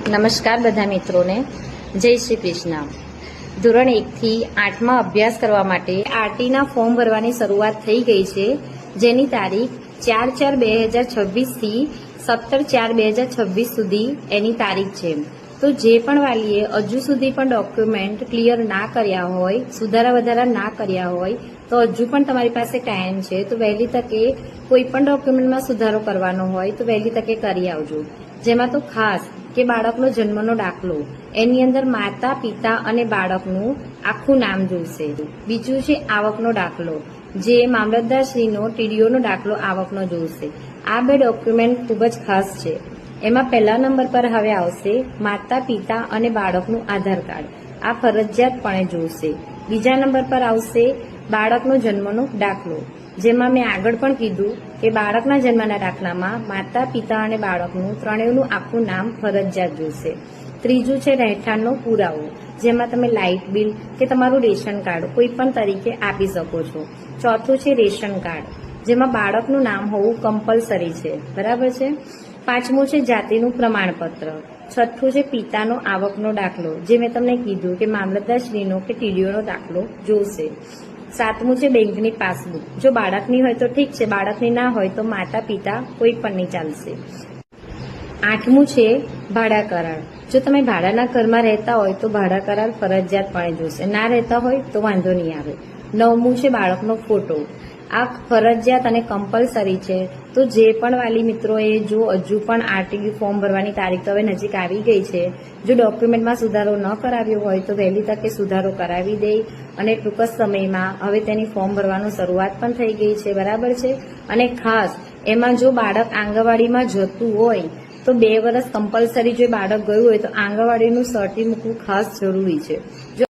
નમસ્કાર બધા મિત્રોને, જય શ્રી કૃષ્ણ. ધોરણ 1 થી 8માં અભ્યાસ કરવા માટે આરટીના ફોર્મ ભરવાની શરૂઆત થઈ ગઈ છે, જેની તારીખ 4/4/2026 થી 17/4/2026 સુધી એની તારીખ છે. તો જે પણ વાલીએ હજુ સુધી પણ ડોક્યુમેન્ટ ક્લિયર ના કર્યા હોય, સુધારા વધારા ના કર્યા હોય, તો હજુ પણ તમારી પાસે ટાઈમ છે. તો વહેલી તકે કોઈ પણ ડોક્યુમેન્ટમાં સુધારો કરવાનો હોય તો વહેલી તકે કરી આવજો. જેમાં તો ખાસ કે બાળકનો જન્મનો દાખલો, એની અંદર માતા, પિતા અને બાળકનું આખું નામ જોઈશે. બીજું છે આવકનો દાખલો, જે મામલતદારશ્રીનો ટીડીઓનો દાખલો આવકનો જોઈશે. આ બે ડોક્યુમેન્ટ ખૂબ જ ખાસ છે. એમાં પહેલા નંબર પર હવે આવશે માતા, પિતા અને બાળકનું આધાર કાર્ડ. આ ફરજિયાતપણે જોઈશે. બીજા નંબર પર આવશે બાળકનો જન્મનો દાખલો, જેમાં મેં આગળ પણ કીધું કે બાળકના જન્મના દાખલામાં માતા, પિતા અને બાળકનું ત્રણેયનું આખું નામ ફરજિયાત જોઈશે. ત્રીજું છે રહેઠાણનો પુરાવો, જેમાં તમે લાઇટ બિલ કે તમારું રેશન કાર્ડ કોઈ પણ તરીકે આપી શકો છો. ચોથું છે રેશન કાર્ડ, જેમાં બાળકનું નામ હોવું કમ્પલસરી છે, બરાબર છે. પાંચમું છે જાતિનું પ્રમાણપત્ર. છઠ્ઠું છે પિતાનો આવકનો દાખલો, જે મેં તમને કીધું કે મામલતદારશ્રીનો કે ટીડીઓનો દાખલો જોશે. સાતમું છે બેંકની પાસબુક. જો બાળકની હોય તો ઠીક છે, બાળકની ના હોય તો માતા, પિતા કોઈ પણની ચાલશે. આઠમું છે ભાડા કરાર. જો તમે ભાડાના ઘરમાં રહેતા હોય તો ભાડા કરાર ફરજિયાતપણે જોશે, ના રહેતા હોય તો વાંધો નહીં આવે. નવમું છે બાળકનો ફોટો. આ ફરજિયાત અને કમ્પલસરી છે. તો જે પણ વાલી મિત્રોએ જો હજુ પણ આરટીઈ ફોર્મ ભરવાની તારીખ તો હવે નજીક આવી ગઈ છે, જો ડોક્યુમેન્ટમાં સુધારો ન કરાવ્યો હોય તો વહેલી તકે સુધારો કરાવી દે, અને ટૂંક જ સમયમાં હવે તેની ફોર્મ ભરવાનું શરૂઆત પણ થઈ ગઈ છે, બરાબર છે. અને ખાસ એમાં જો બાળક આંગણવાડીમાં જતું હોય તો 2 વર્ષ કમ્પલસરી જો બાળક ગયું હોય તો આંગણવાડીનું સર્ટી મૂકવું ખાસ જરૂરી છે. જો